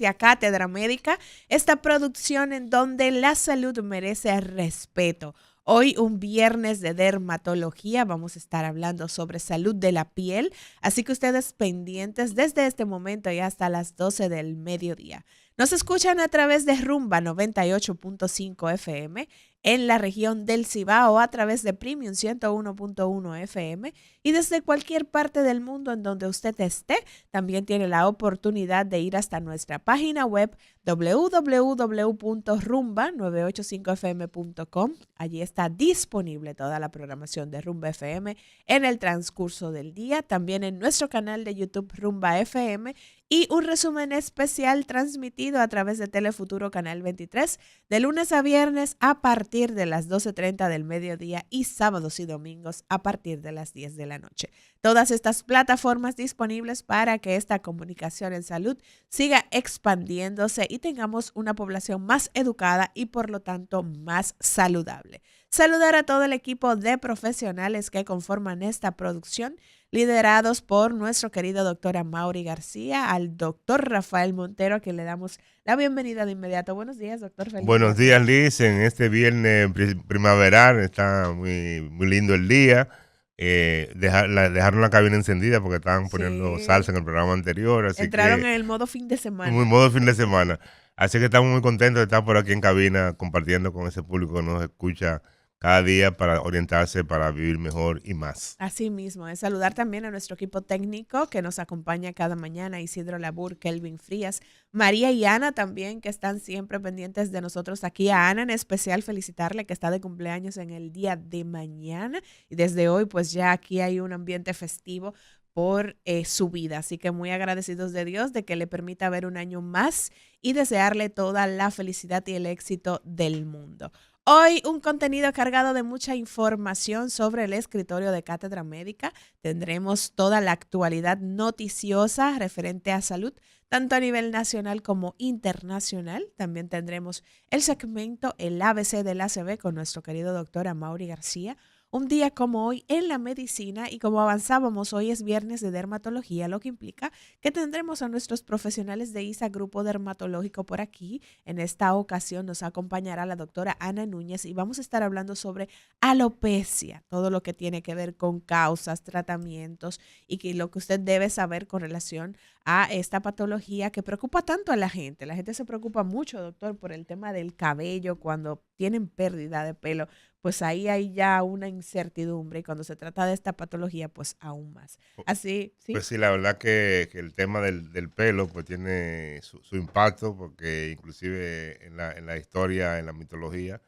audiencia, Cátedra Médica, esta producción en donde la salud merece respeto. Hoy, un viernes de dermatología, vamos a estar hablando sobre salud de la piel, así que ustedes pendientes desde este momento y hasta las 12 del mediodía. Nos escuchan a través de Rumba 98.5 FM en la región del Cibao, a través de Premium 101.1 FM, y desde cualquier parte del mundo en donde usted esté, también tiene la oportunidad de ir hasta nuestra página web www.rumba985fm.com. Allí está disponible toda la programación de Rumba FM en el transcurso del día, también en nuestro canal de YouTube Rumba FM, y un resumen especial transmitido a través de Telefuturo Canal 23 de lunes a viernes a partir de las 12:30 del mediodía y sábados y domingos a partir de las 10 de la noche. Todas estas plataformas disponibles para que esta comunicación en salud siga expandiéndose y tengamos una población más educada y por lo tanto más saludable. Saludar a todo el equipo de profesionales que conforman esta producción, liderados por nuestro querido doctor Amaury García, al doctor Rafael Montero, a quien le damos la bienvenida de inmediato. Buenos días, doctor. Feliz Buenos viernes. días, Liz. En este viernes primaveral está muy lindo el día. Dejaron la cabina encendida porque estaban poniendo Sí, salsa en el programa anterior, así entraron que en el modo fin de muy semana. modo fin de semana. Así que estamos muy contentos de estar por aquí en cabina compartiendo con ese público que nos escucha cada día para orientarse, para vivir mejor y más. Así mismo, es saludar también a nuestro equipo técnico que nos acompaña cada mañana, Isidro Labur, Kelvin Frías, María y Ana también, que están siempre pendientes de nosotros aquí. A Ana en especial felicitarle que está de cumpleaños en el día de mañana y desde hoy pues ya aquí hay un ambiente festivo por su vida. Así que muy agradecidos de Dios de que le permita ver un año más y desearle toda la felicidad y el éxito del mundo. Hoy un contenido cargado de mucha información sobre el escritorio de Cátedra Médica. Tendremos toda la actualidad noticiosa referente a salud, tanto a nivel nacional como internacional. También tendremos el segmento El ABC del ACV con nuestro querido doctor Amaury García. Un día como hoy en la medicina, y como avanzábamos, hoy es viernes de dermatología, lo que implica que tendremos a nuestros profesionales de ISA Grupo Dermatológico por aquí. En esta ocasión nos acompañará la doctora Ana Núñez y vamos a estar hablando sobre alopecia, todo lo que tiene que ver con causas, tratamientos y que lo que usted debe saber con relación a esta patología que preocupa tanto a la gente. La gente se preocupa mucho, doctor, por el tema del cabello cuando tienen pérdida de pelo, pues ahí hay ya una incertidumbre y cuando se trata de esta patología, pues aún más. Así, sí. Pues sí, la verdad que el tema del pelo pues tiene su impacto porque inclusive en la historia, en la mitología,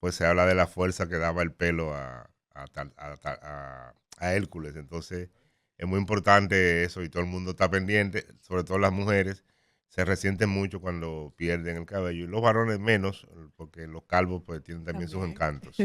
pues se habla de la fuerza que daba el pelo a Hércules. Entonces es muy importante eso y todo el mundo está pendiente, sobre todo las mujeres, se resienten mucho cuando pierden el cabello y los varones menos, porque los calvos pues tienen también sus También. encantos.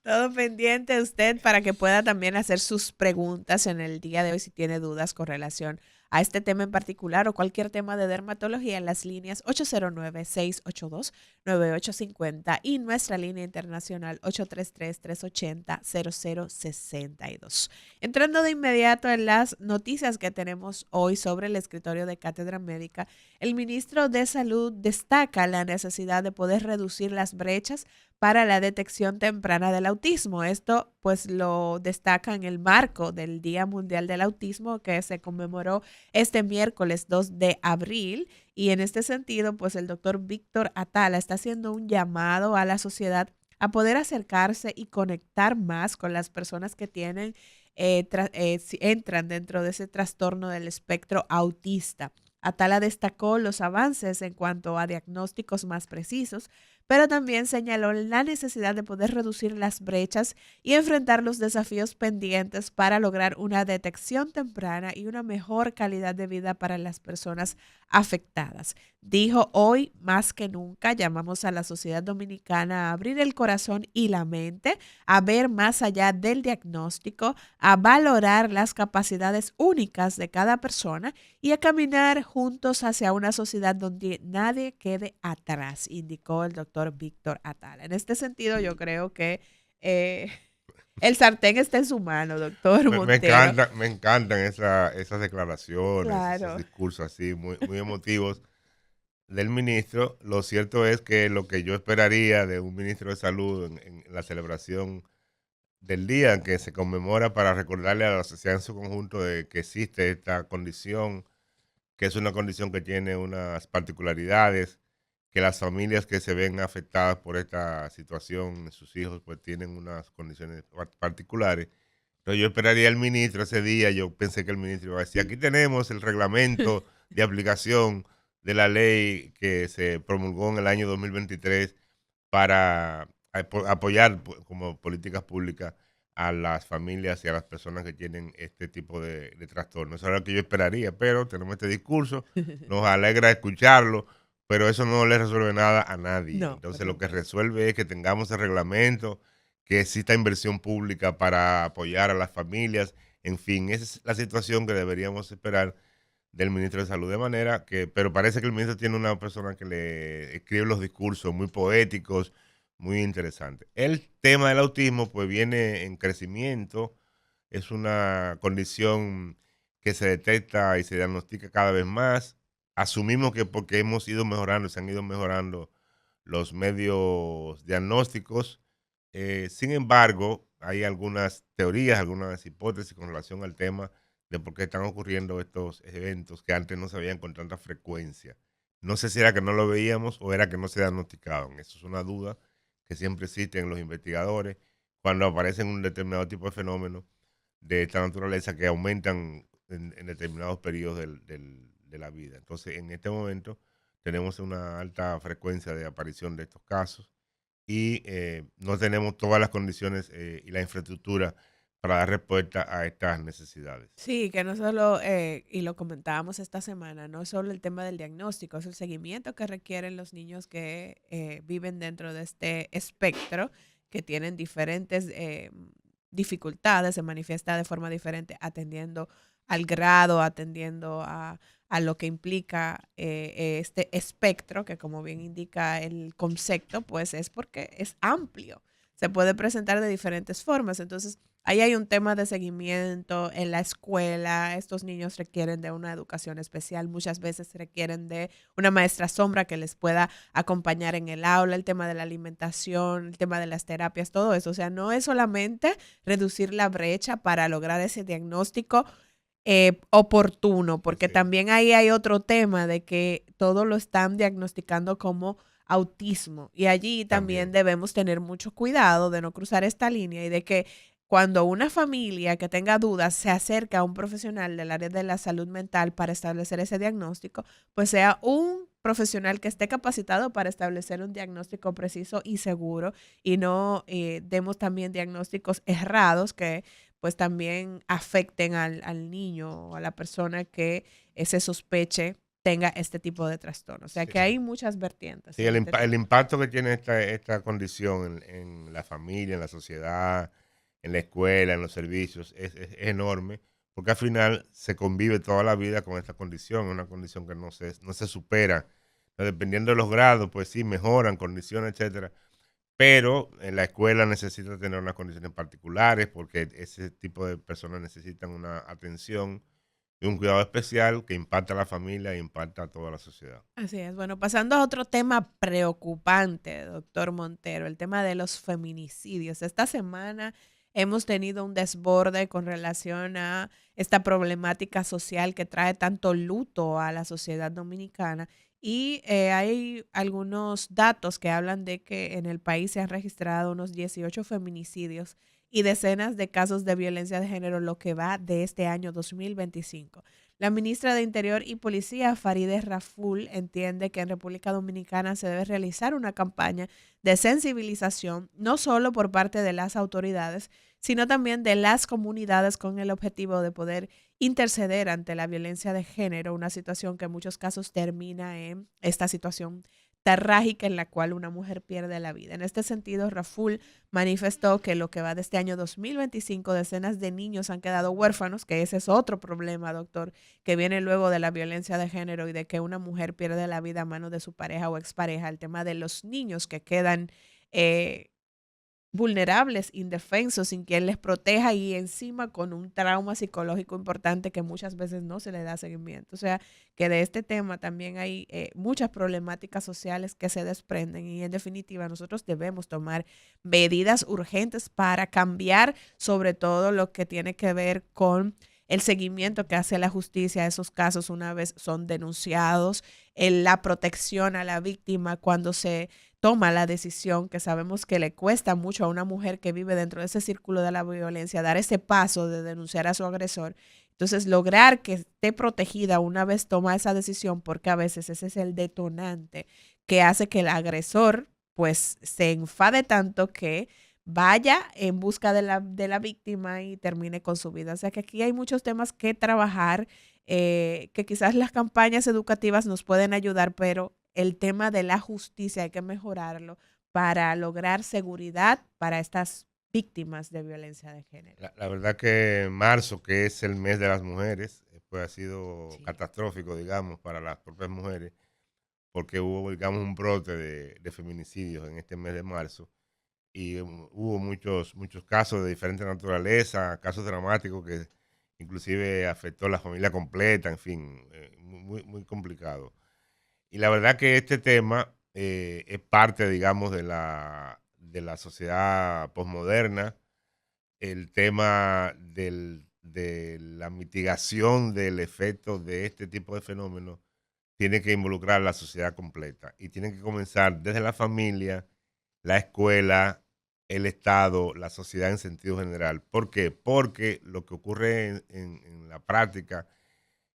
Todo pendiente usted para que pueda también hacer sus preguntas en el día de hoy si tiene dudas con relación a este tema en particular o cualquier tema de dermatología en las líneas 809-682-9850 y nuestra línea internacional 833-380-0062. Entrando de inmediato en las noticias que tenemos hoy sobre el escritorio de Cátedra Médica, el ministro de Salud destaca la necesidad de poder reducir las brechas para la detección temprana del autismo. Esto pues lo destaca en el marco del Día Mundial del Autismo que se conmemoró este miércoles 2 de abril y en este sentido pues el doctor Víctor Atala está haciendo un llamado a la sociedad a poder acercarse y conectar más con las personas que tienen, si entran dentro de ese trastorno del espectro autista. Atala destacó los avances en cuanto a diagnósticos más precisos, pero también señaló la necesidad de poder reducir las brechas y enfrentar los desafíos pendientes para lograr una detección temprana y una mejor calidad de vida para las personas afectadas. Dijo, hoy más que nunca llamamos a la sociedad dominicana a abrir el corazón y la mente, a ver más allá del diagnóstico, a valorar las capacidades únicas de cada persona y a caminar juntos hacia una sociedad donde nadie quede atrás, indicó el doctor Víctor Atala. En este sentido, yo creo que El sartén está en su mano, doctor Montero. Me encantan esas declaraciones, esos Claro. discursos así muy emotivos del ministro. Lo cierto es que lo que yo esperaría de un ministro de salud en la celebración del día en que se conmemora para recordarle a la sociedad en su conjunto de que existe esta condición, que es una condición que tiene unas particularidades, que las familias que se ven afectadas por esta situación, sus hijos pues tienen unas condiciones particulares. Entonces yo esperaría al ministro ese día, yo pensé que el ministro iba a decir, aquí tenemos el reglamento de aplicación de la ley que se promulgó en el año 2023 para apoyar como políticas públicas a las familias y a las personas que tienen este tipo de trastornos. Eso es lo que yo esperaría, pero tenemos este discurso, nos alegra escucharlo, pero eso no le resuelve nada a nadie. No, por Entonces lo que supuesto. resuelve es que tengamos el reglamento, que exista inversión pública para apoyar a las familias, en fin, esa es la situación que deberíamos esperar del ministro de Salud, de manera que, pero parece que el ministro tiene una persona que le escribe los discursos muy poéticos, muy interesantes. El tema del autismo pues viene en crecimiento, es una condición que se detecta y se diagnostica cada vez más. Asumimos que porque hemos ido mejorando, se han ido mejorando los medios diagnósticos. Sin embargo, hay algunas teorías, algunas hipótesis con relación al tema de por qué están ocurriendo estos eventos que antes no se veían con tanta frecuencia. No sé si era que no lo veíamos o era que no se diagnosticaban. Eso es una duda que siempre existe en los investigadores cuando aparecen un determinado tipo de fenómeno de esta naturaleza que aumentan en determinados periodos de la vida. Entonces, en este momento tenemos una alta frecuencia de aparición de estos casos y no tenemos todas las condiciones y la infraestructura para dar respuesta a estas necesidades. Sí, que no solo, y lo comentábamos esta semana, no solo el tema del diagnóstico, es el seguimiento que requieren los niños que viven dentro de este espectro, que tienen diferentes dificultades, se manifiesta de forma diferente, atendiendo al grado, atendiendo a lo que implica este espectro, que como bien indica el concepto, pues es porque es amplio, se puede presentar de diferentes formas. Entonces, ahí hay un tema de seguimiento en la escuela. Estos niños requieren de una educación especial. Muchas veces requieren de una maestra sombra que les pueda acompañar en el aula, el tema de la alimentación, el tema de las terapias, todo eso. O sea, no es solamente reducir la brecha para lograr ese diagnóstico oportuno, porque Sí, también ahí hay otro tema de que todo lo están diagnosticando como autismo y allí también también. debemos tener mucho cuidado de no cruzar esta línea y de que cuando una familia que tenga dudas se acerca a un profesional del área de la salud mental para establecer ese diagnóstico, pues sea un profesional que esté capacitado para establecer un diagnóstico preciso y seguro y no demos también diagnósticos errados que pues también afecten al niño o a la persona que se sospeche tenga este tipo de trastorno. O sea que Sí. hay muchas vertientes Sí, en este el tema. impacto que tiene esta condición en la familia, en la sociedad, en la escuela, en los servicios, es enorme, porque al final se convive toda la vida con esta condición, una condición que no se supera. Dependiendo de los grados, pues sí, mejoran condiciones, etcétera, pero en la escuela necesita tener unas condiciones particulares porque ese tipo de personas necesitan una atención y un cuidado especial que impacta a la familia e impacta a toda la sociedad. Así es. Bueno, pasando a otro tema preocupante, doctor Montero, el tema de los feminicidios. Esta semana hemos tenido un desborde con relación a esta problemática social que trae tanto luto a la sociedad dominicana. Y hay algunos datos que hablan de que en el país se han registrado unos 18 feminicidios y decenas de casos de violencia de género, lo que va de este año 2025. La ministra de Interior y Policía, Farideh Raful, entiende que en República Dominicana se debe realizar una campaña de sensibilización, no solo por parte de las autoridades, sino también de las comunidades con el objetivo de poder interceder ante la violencia de género, una situación que en muchos casos termina en esta situación trágica en la cual una mujer pierde la vida. En este sentido, Raful manifestó que lo que va de este año 2025, decenas de niños han quedado huérfanos, que ese es otro problema, doctor, que viene luego de la violencia de género y de que una mujer pierde la vida a manos de su pareja o expareja, el tema de los niños que quedan eh, vulnerables, indefensos, sin quien les proteja y encima con un trauma psicológico importante que muchas veces no se le da seguimiento. O sea, que de este tema también hay muchas problemáticas sociales que se desprenden y en definitiva nosotros debemos tomar medidas urgentes para cambiar sobre todo lo que tiene que ver con el seguimiento que hace la justicia a esos casos una vez son denunciados, la protección a la víctima cuando se toma la decisión, que sabemos que le cuesta mucho a una mujer que vive dentro de ese círculo de la violencia, dar ese paso de denunciar a su agresor. Entonces, lograr que esté protegida una vez toma esa decisión, porque a veces ese es el detonante que hace que el agresor pues se enfade tanto que vaya en busca de la víctima y termine con su vida. O sea que aquí hay muchos temas que trabajar, que quizás las campañas educativas nos pueden ayudar, pero el tema de la justicia hay que mejorarlo para lograr seguridad para estas víctimas de violencia de género. La verdad que marzo, que es el mes de las mujeres, pues ha sido Sí. catastrófico, digamos, para las propias mujeres, porque hubo, digamos, un brote de feminicidios en este mes de marzo y hubo muchos casos de diferente naturaleza, casos dramáticos que inclusive afectó a la familia completa, en fin, muy complicado. Y la verdad que este tema es parte, digamos, de la sociedad posmoderna, el tema de la mitigación del efecto de este tipo de fenómenos tiene que involucrar a la sociedad completa y tiene que comenzar desde la familia, la escuela, el Estado, la sociedad en sentido general. ¿Por qué? Porque lo que ocurre en la práctica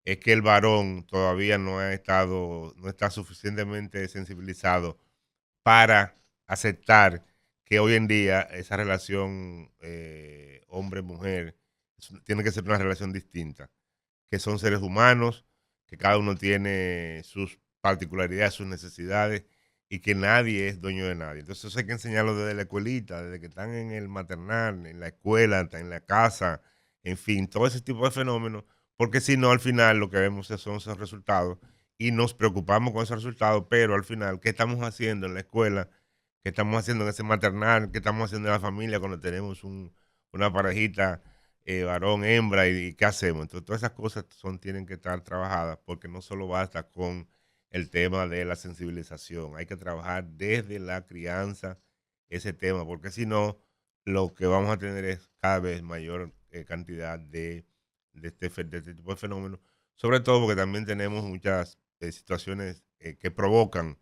es que el varón todavía no está suficientemente sensibilizado para aceptar que hoy en día esa relación hombre-mujer tiene que ser una relación distinta, que son seres humanos, que cada uno tiene sus particularidades, sus necesidades y que nadie es dueño de nadie. Entonces eso hay que enseñarlo desde la escuelita, desde que están en el maternal, en la escuela, en la casa, en fin, todo ese tipo de fenómenos, porque si no, al final lo que vemos son esos resultados y nos preocupamos con esos resultados, pero al final, ¿qué estamos haciendo en la escuela? ¿Qué estamos haciendo en ese maternal? ¿Qué estamos haciendo en la familia cuando tenemos una parejita varón, hembra y qué hacemos? Entonces, todas esas cosas tienen que estar trabajadas porque no solo basta con el tema de la sensibilización, hay que trabajar desde la crianza ese tema, porque si no, lo que vamos a tener es cada vez mayor cantidad de este tipo de fenómenos, sobre todo porque también tenemos muchas situaciones que provocan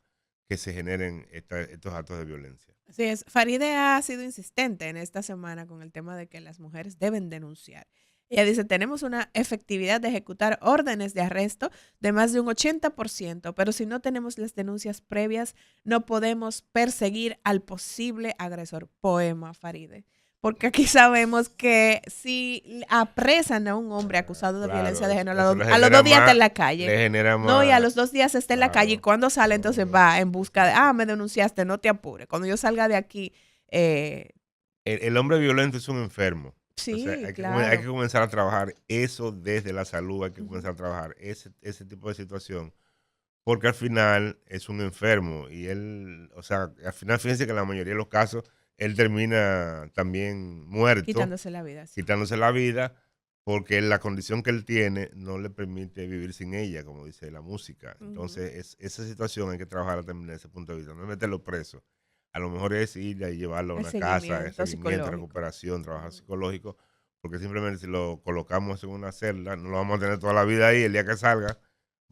que se generen estos actos de violencia. Así es, Faride ha sido insistente en esta semana con el tema de que las mujeres deben denunciar. Ella dice, tenemos una efectividad de ejecutar órdenes de arresto de más de un 80%, pero si no tenemos las denuncias previas, no podemos perseguir al posible agresor. Poema, Faride. Porque aquí sabemos que si apresan a un hombre acusado de violencia Claro, de género, eso le a los genera 2 días está más, en la calle. le genera No, y a más, los 2 días está en la calle y claro, cuando sale entonces no. va en busca de, me denunciaste, no te apures. Cuando yo salga de aquí, eh, El hombre violento es un enfermo. Entonces sí, hay claro. que comenzar a trabajar eso desde la salud, hay que Ujú. comenzar a trabajar ese tipo de situación, porque al final es un enfermo y él, o sea, al final fíjense que en la mayoría de los casos él termina también muerto, Quitándose la vida, sí. quitándose la vida, porque la condición que él tiene no le permite vivir sin ella, como dice la música. Ujú. Entonces, esa situación hay que trabajarla también desde ese punto de vista, no es meterlo preso. A lo mejor es ir y llevarlo a El una casa, seguimiento seguimiento, psicológico. recuperación, trabajo Ujú. psicológico, porque simplemente si lo colocamos en una celda, no lo vamos a tener toda la vida ahí, el día que salga,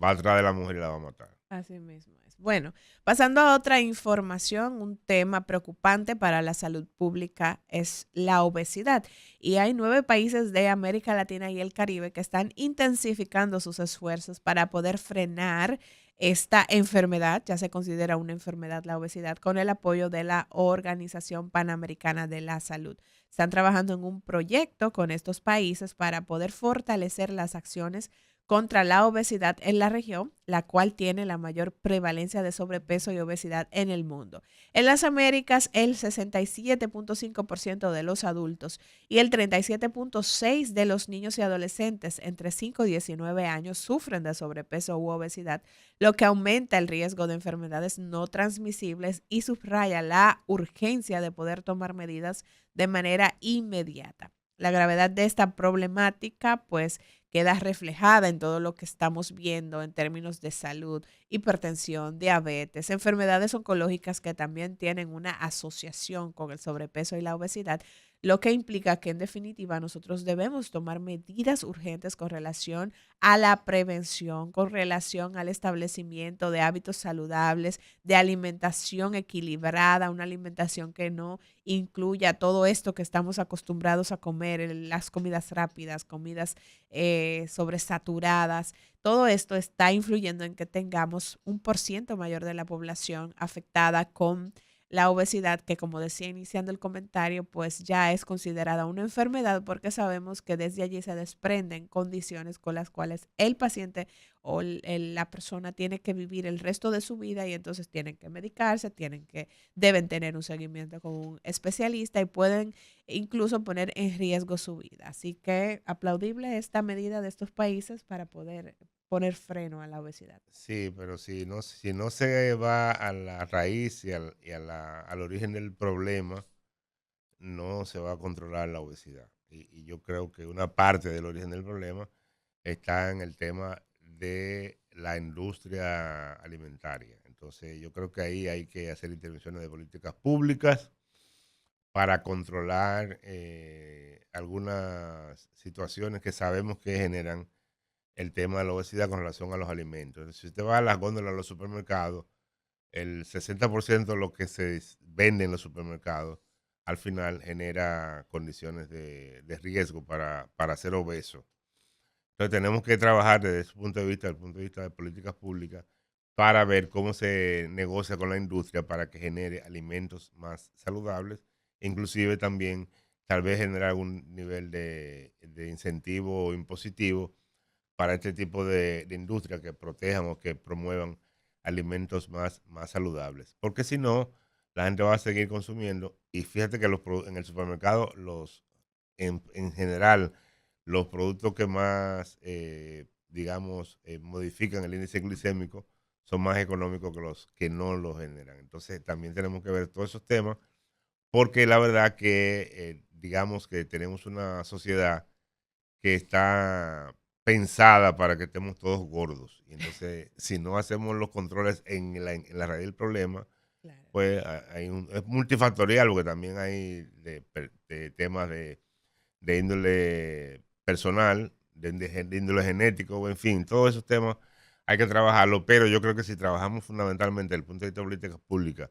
va atrás de la mujer y la va a matar. Así mismo es. Bueno, pasando a otra información, un tema preocupante para la salud pública es la obesidad. Y hay 9 países de América Latina y el Caribe que están intensificando sus esfuerzos para poder frenar esta enfermedad, ya se considera una enfermedad la obesidad, con el apoyo de la Organización Panamericana de la Salud. Están trabajando en un proyecto con estos países para poder fortalecer las acciones contra la obesidad en la región, la cual tiene la mayor prevalencia de sobrepeso y obesidad en el mundo. En las Américas, el 67.5% de los adultos y el 37.6% de los niños y adolescentes entre 5 y 19 años sufren de sobrepeso u obesidad, lo que aumenta el riesgo de enfermedades no transmisibles y subraya la urgencia de poder tomar medidas de manera inmediata. La gravedad de esta problemática, pues, queda reflejada en todo lo que estamos viendo en términos de salud, hipertensión, diabetes, enfermedades oncológicas que también tienen una asociación con el sobrepeso y la obesidad, lo que implica que en definitiva nosotros debemos tomar medidas urgentes con relación a la prevención, con relación al establecimiento de hábitos saludables, de alimentación equilibrada, una alimentación que no incluya todo esto que estamos acostumbrados a comer, las comidas rápidas, comidas sobresaturadas. Todo esto está influyendo en que tengamos un por ciento mayor de la población afectada con la obesidad, que como decía iniciando el comentario, pues ya es considerada una enfermedad porque sabemos que desde allí se desprenden condiciones con las cuales el paciente o la persona tiene que vivir el resto de su vida y entonces tienen que medicarse, deben tener un seguimiento con un especialista y pueden incluso poner en riesgo su vida. Así que aplaudible esta medida de estos países para poder poner freno a la obesidad. Sí, pero si no se va a la raíz al origen del problema, no se va a controlar la obesidad. Y yo creo que una parte del origen del problema está en el tema de la industria alimentaria. Entonces, yo creo que ahí hay que hacer intervenciones de políticas públicas para controlar algunas situaciones que sabemos que generan el tema de la obesidad con relación a los alimentos. Entonces, si usted va a las góndolas de los supermercados, el 60% de lo que se vende en los supermercados al final genera condiciones de riesgo para ser obeso. Entonces tenemos que trabajar desde ese punto de vista, desde el punto de vista de políticas públicas, para ver cómo se negocia con la industria para que genere alimentos más saludables, inclusive también tal vez generar algún nivel de incentivo impositivo para este tipo de industria que protejan o que promuevan alimentos más saludables. Porque si no, la gente va a seguir consumiendo y fíjate que en el supermercado, en general, los productos que más, digamos, modifican el índice glicémico son más económicos que los que no lo generan. Entonces, también tenemos que ver todos esos temas porque la verdad que, digamos que tenemos una sociedad que está pensada para que estemos todos gordos. Y entonces, si no hacemos los controles en la raíz del problema, Claro. pues es multifactorial, porque también hay de temas de índole personal, de índole genético, en fin, todos esos temas hay que trabajarlo, pero yo creo que si trabajamos fundamentalmente desde el punto de vista de políticas públicas,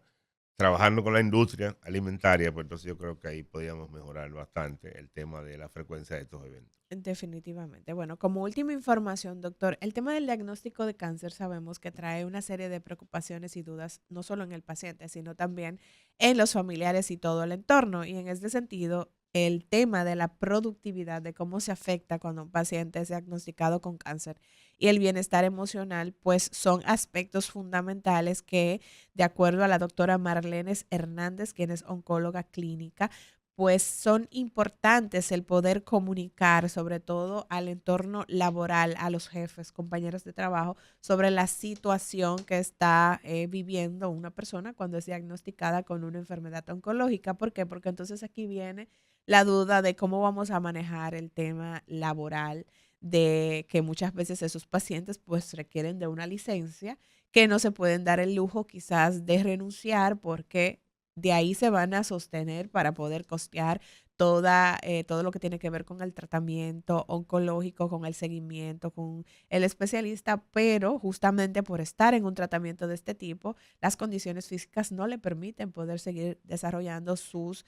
trabajando con la industria alimentaria, pues entonces yo creo que ahí podríamos mejorar bastante el tema de la frecuencia de estos eventos. Definitivamente. Bueno, como última información, doctor, el tema del diagnóstico de cáncer sabemos que trae una serie de preocupaciones y dudas, no solo en el paciente, sino también en los familiares y todo el entorno. Y en este sentido, el tema de la productividad, de cómo se afecta cuando un paciente es diagnosticado con cáncer y el bienestar emocional, pues son aspectos fundamentales que, de acuerdo a la doctora Marlenes Hernández, quien es oncóloga clínica, pues son importantes el poder comunicar, sobre todo al entorno laboral, a los jefes, compañeros de trabajo, sobre la situación que está viviendo una persona cuando es diagnosticada con una enfermedad oncológica. ¿Por qué? Porque entonces aquí viene la duda de cómo vamos a manejar el tema laboral, de que muchas veces esos pacientes pues requieren de una licencia, que no se pueden dar el lujo quizás de renunciar porque de ahí se van a sostener para poder costear todo lo que tiene que ver con el tratamiento oncológico, con el seguimiento, con el especialista, pero justamente por estar en un tratamiento de este tipo, las condiciones físicas no le permiten poder seguir desarrollando sus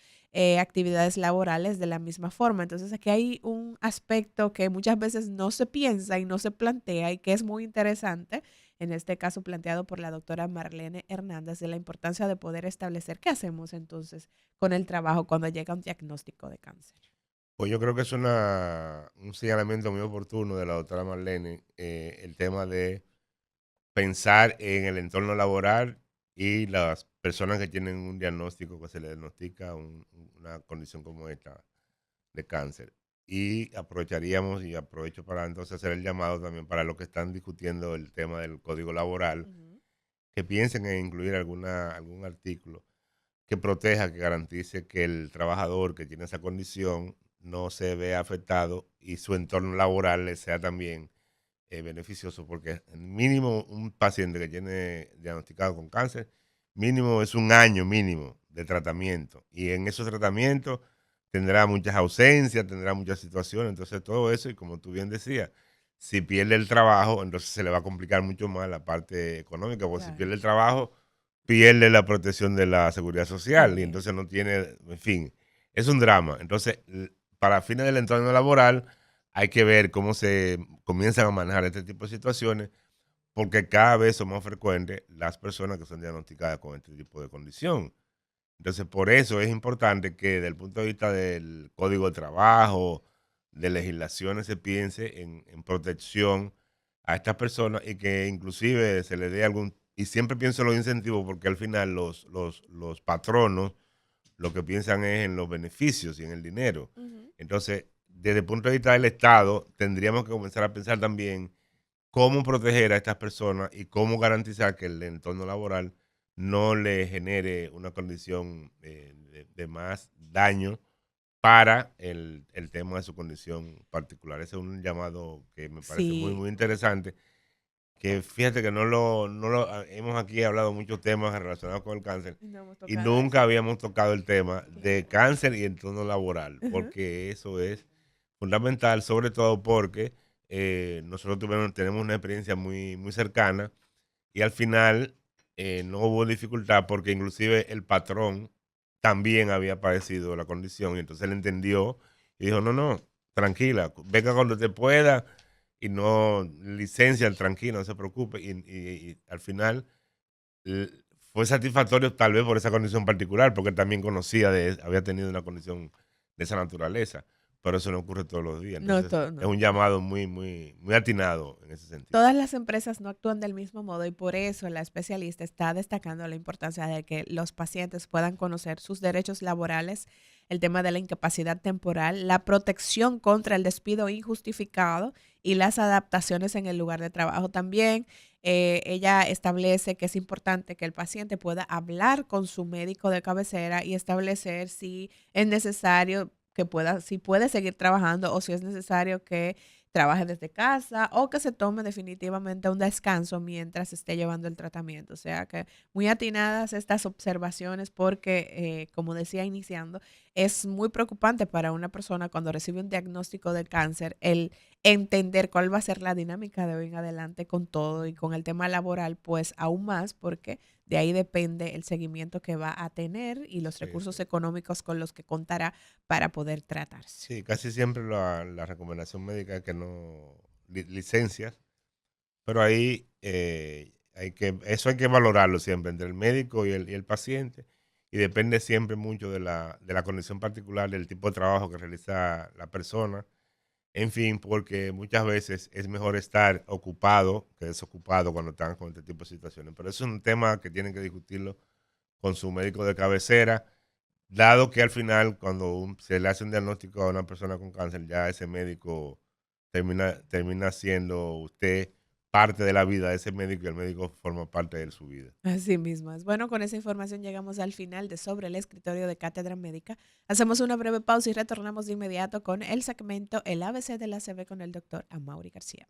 actividades laborales de la misma forma. Entonces aquí hay un aspecto que muchas veces no se piensa y no se plantea y que es muy interesante, en este caso planteado por la doctora Marlene Hernández, de la importancia de poder establecer qué hacemos entonces con el trabajo cuando llega un diagnóstico de cáncer. Pues yo creo que es un señalamiento muy oportuno de la doctora Marlene, el tema de pensar en el entorno laboral y las personas que tienen un diagnóstico, que se le diagnostica una condición como esta de cáncer. Y aprovecharíamos, y aprovecho para entonces hacer el llamado también para los que están discutiendo el tema del código laboral, Ujú. que piensen en incluir algún artículo que proteja, que garantice que el trabajador que tiene esa condición no se vea afectado y su entorno laboral le sea también beneficioso, porque mínimo un paciente que tiene diagnosticado con cáncer, mínimo es un año mínimo de tratamiento. Y en esos tratamientos tendrá muchas ausencias, tendrá muchas situaciones, entonces todo eso, y como tú bien decías, si pierde el trabajo, entonces se le va a complicar mucho más la parte económica, porque si Claro. pierde el trabajo, pierde la protección de la seguridad social y Sí. entonces no tiene, en fin, es un drama. Entonces, para fines del entorno laboral, hay que ver cómo se comienzan a manejar este tipo de situaciones, porque cada vez son más frecuentes las personas que son diagnosticadas con este tipo de condición. Entonces, por eso es importante que desde el punto de vista del código de trabajo, de legislaciones, se piense en protección a estas personas y que inclusive se les dé algún, y siempre pienso en los incentivos, porque al final los patronos lo que piensan es en los beneficios y en el dinero. Ujú. Entonces, desde el punto de vista del Estado, tendríamos que comenzar a pensar también cómo proteger a estas personas y cómo garantizar que el entorno laboral no le genere una condición de más daño para el tema de su condición particular. Ese es un llamado que me parece muy, Sí, muy interesante, que fíjate que hemos aquí hablado muchos temas relacionados con el cáncer no hemos y tocado nunca eso. habíamos tocado el tema de Claro. cáncer y entorno laboral, Ujú. porque eso es fundamental, sobre todo porque nosotros tenemos una experiencia muy, muy cercana y al final no hubo dificultad porque inclusive el patrón también había padecido la condición y entonces él entendió y dijo, no, no, tranquila, venga cuando te pueda y no licencia, tranquilo, no se preocupe. Y al final l- fue satisfactorio tal vez por esa condición particular, porque él también había tenido una condición de esa naturaleza, pero eso no ocurre todos los días. No, Entonces es no. un llamado muy, muy, muy atinado en ese sentido. Todas las empresas no actúan del mismo modo y por eso la especialista está destacando la importancia de que los pacientes puedan conocer sus derechos laborales, el tema de la incapacidad temporal, la protección contra el despido injustificado y las adaptaciones en el lugar de trabajo. También ella establece que es importante que el paciente pueda hablar con su médico de cabecera y establecer si es necesario que pueda, si puede seguir trabajando o si es necesario que trabaje desde casa o que se tome definitivamente un descanso mientras esté llevando el tratamiento. O sea que muy atinadas estas observaciones porque, como decía iniciando, es muy preocupante para una persona cuando recibe un diagnóstico de cáncer el entender cuál va a ser la dinámica de hoy en adelante con todo y con el tema laboral, pues aún más porque de ahí depende el seguimiento que va a tener y los Sí, sí. recursos económicos con los que contará para poder tratarse. Sí, casi siempre la recomendación médica es que no licencias, pero ahí eso hay que valorarlo siempre entre el médico y el paciente y depende siempre mucho de la condición particular, del tipo de trabajo que realiza la persona. En fin, porque muchas veces es mejor estar ocupado que desocupado cuando están con este tipo de situaciones. Pero eso es un tema que tienen que discutirlo con su médico de cabecera, dado que al final cuando se le hace un diagnóstico a una persona con cáncer, ya ese médico termina siendo usted parte de la vida de ese médico y el médico forma parte de su vida. Así mismo es. Bueno, con esa información llegamos al final de Sobre el escritorio de Cátedra Médica. Hacemos una breve pausa y retornamos de inmediato con el segmento El ABC de la ACV con el doctor Amaury García.